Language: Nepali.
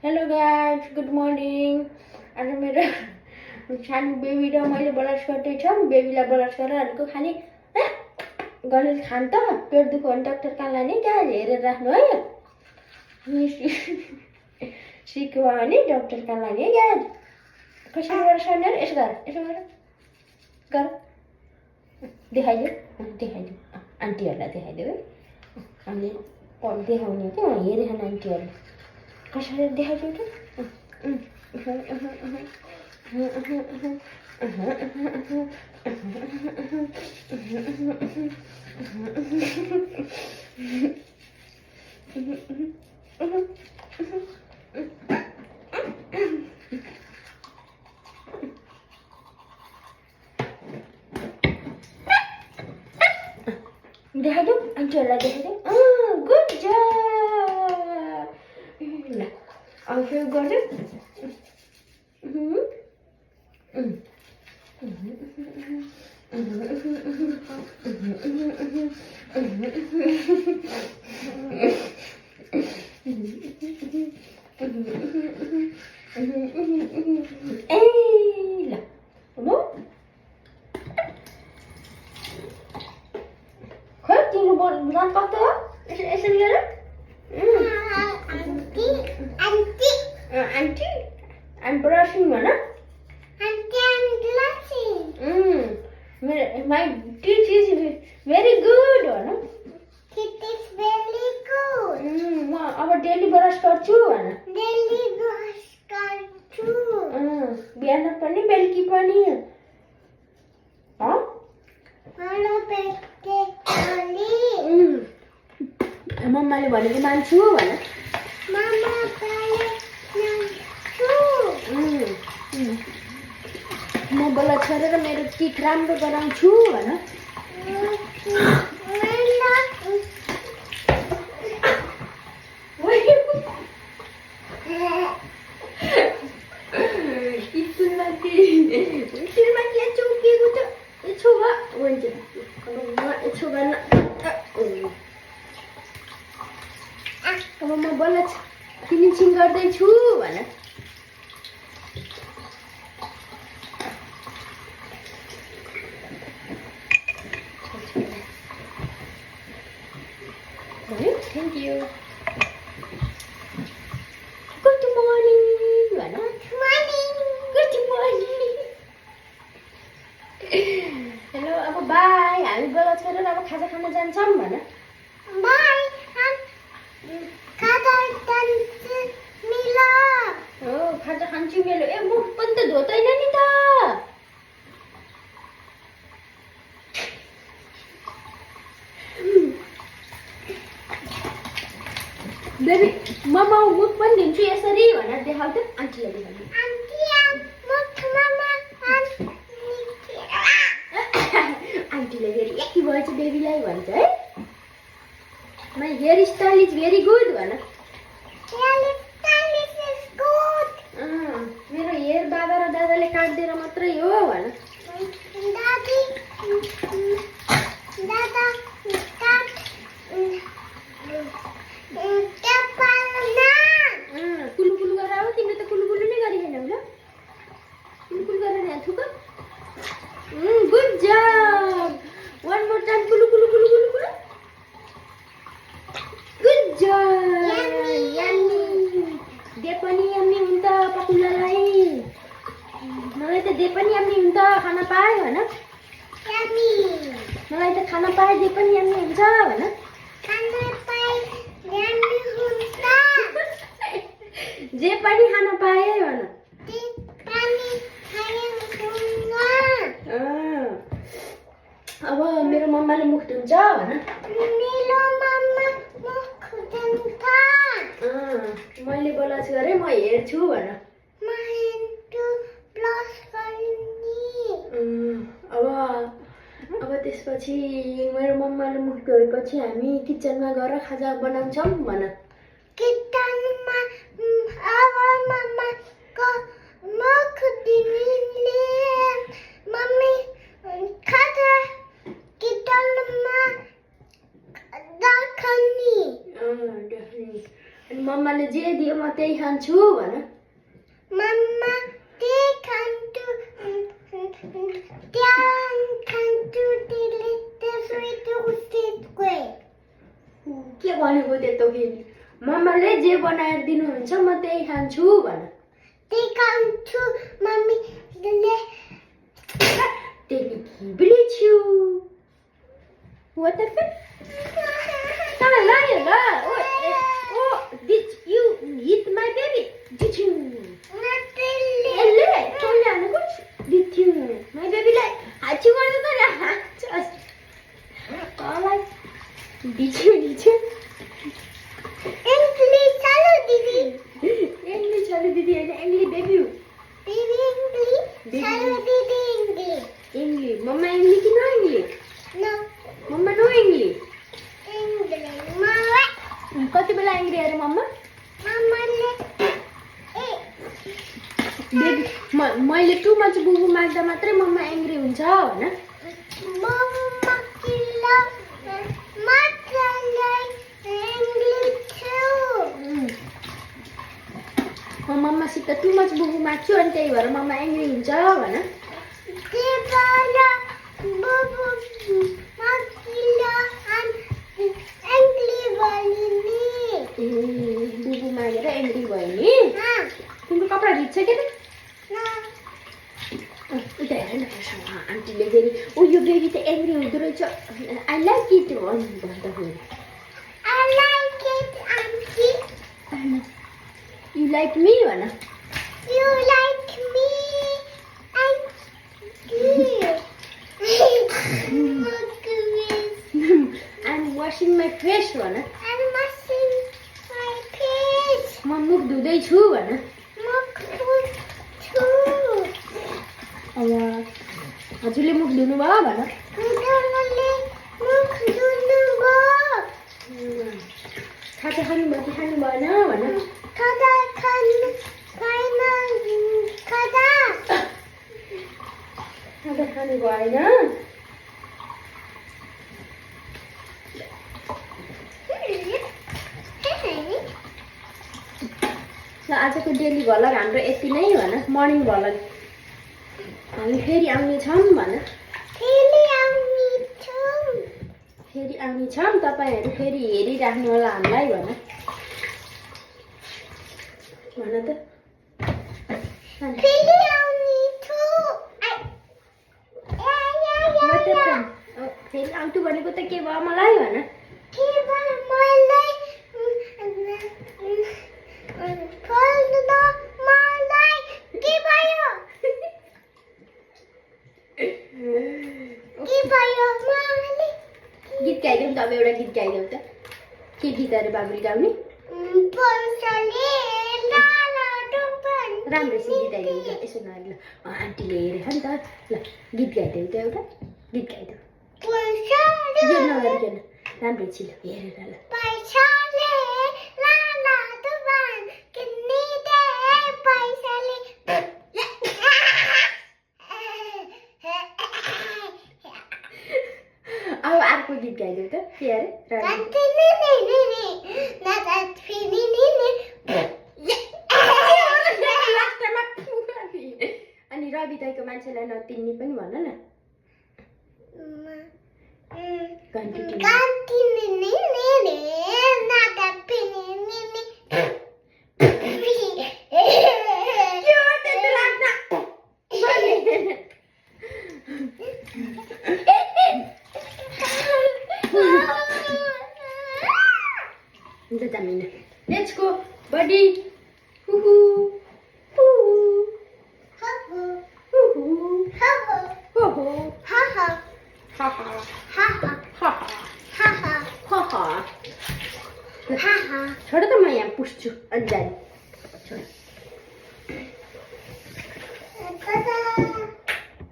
Hello guys, good morning. आज मेरो सानो बेबी र मैले ब्रस गर्दैछौँ। बेबीलाई ब्रस गरेर हालेको खाने गरेर खान त पेट दुख्यो भने डाक्टर कहाँ लाने गाइस, हेरेर राख्नु है। सिक्यो भने डाक्टर कहाँ लाने है गाइस। कसरी ब्रस गर्ने यसो गर देखाइदियो आन्टीहरूलाई देखाइदियो है। हामीले देखाउने क्या हेरेन आन्टीहरूले कसरी देखाइदियो त। देखाइदियो आन्टीहरूलाई देखाइदियो। गुड जब। ल अब फेरि गर्छु। ल खै तिम्रो दाँत कस्तो हो यसरी गरेर। आन्टी I'm brushing भन। Auntie, I'm blushing. My teeth is very good भन। It is very good. म अब डेली ब्रस गर्छु भन। Daily brush गर्छु। बिहान पनि बेलुकी पनि। हेलो बेटे अनि मम्माले भनेको मान्छु भन। मम्मा पाले नाच्छु। म बल्ल छोडेर मेरो टिथ राम्रो गराउँछु भन। स्कुलमा के चौकिएको छ यसो हुन्छ यसो गर्न। अब म बल्ल फिनिसिङ गर्दैछु भन। Thank you. Good morning भन। Good morning. हेलो अब बाई, हामी बेला छोडेर अब खाजा खान जान्छौँ भन। बाई खाजा खान्छु मिला। खाजा खान्छु मेरो। ए मुख पनि त धोतैन नि त। बेबी ममा मुख पनि दिन्छु यसरी भनेर देखाउ त आन्टीलाई देखाउ। आन्टीले फेरि यति भएछ बेबीलाई भन्छ है। My hair style is very good भन। मेरो हेयर बाबा र दादाले काट्दिएर मात्रै हो भन। कुलुकुलु गरेर अब तिमीले त कुलुकुलु नै गरिखेनौ ल। कुलुकुलु गरेर यहाँ थुक। Good job. One more time कुलुकुलु कुलुकुलु कुलु। Good job. दे पनि यम्मी हुन्छ पकुलालाई। मलाई त दे पनि यम्मी हुन्छ खाना पाए भन। मलाई त खाना पाए दे पनि यम्मी हुन्छ भन। जे पनि खान पाए भन। अब मेरो मम्माले मुख धुन्छ भन। मैले बोलाच गरेँ म हेर्छु भन। अब त्यसपछि मेरो मम्माले मुख धोएपछि हामी किचनमा गएर खाजा बनाउँछौँ भन। किचनमा अब मम्माको मुख दिनेले मम्मी खाजा किचनमा राख्ने। अनि मम्माले जे दियो म त्यही खान्छु भन मम्मा त्यही खान्छु त्यहाँ खान्छु त्यसले त्यसरी त्यो उसितको के भनेको त्यस्तो फेरि मम्माले जे बनाएर दिनुहुन्छ म त्यही खान्छु भन त्यही खान्छु मम्मीले त्यही बिलिछु What the fuck? Come on, lie, oh, did you hit my baby? Did you? Hello, tell me, did you? My baby like, what you want to do? Just, all like, did you? English, hello, Didi. English, hello, Didi, and English, baby. Didi, English, hello, Didi, English. English, Mama, English, no English. No. Mama, no English. English, Mama. कति बेला एङ्ग्री अरे मम्मा मम्माले बेबी मैले टु मच बुबु माग्दा मात्रै मम्मा एङ्ग्री हुन्छ भन मम्मा किल्ला मात्रलाई इङ्ग्लिस छु म मम्मासित टु मच बुबु माग्छु अनि त्यही भएर मम्मा एङ्ग्री हुन्छ भन देवाला बुबु मागिला एङ्ग्री भलिनी बुबु मागेर एङ्ग्री भयो नि तिम्रो कपडा भिज्छ के उता हेर न आन्टीले फेरि ओ यो बेबी त एङ्ग्री हुँदो रहेछ आई लाइक इट भन्दाखेरि I like it, auntie. You like me भन You like me, I'm washing my face भन I'm washing my face. म मुख धुँदैछु भन अब हजुरले मुख धुनुभयो भन खाजा खानु भयो कि खानु भएन भन खाजा खानु भएन ल आजको डेली भ्लग हाम्रो यति नै भन मर्निङ भ्लग हामी फेरि आउनेछौँ भन फेरि आउनेछौँ तपाईँहरू फेरि हेरिराख्नु होला हामीलाई भन भन त फेरि आउँछु भनेको त के भयो मलाई भन गीत गाइदेऊ त अब एउटा गीत गाइदेऊ त के गीत अरे बाबुले गाउने राम्रोसँग गीत गाइदेऊ त यसो नहेर ल आन्टीले हेरेछ नि त ल गीत गाइदेऊ त एउटा गीत गाइदेऊ यो नगरिकन राम्रो छिल हेरेर ल अब अर्को गीत गाइदेऊ त के अरे अनि रवि दाइको मान्छेलाई नतिन्ने पनि भन न हुन्छ जामिन लेट्स गो बडी हुहु हुहु हुहु हुहु हा हा हा हा हा हा छोड त म यहाँ पुस्छु अनि जाने छोड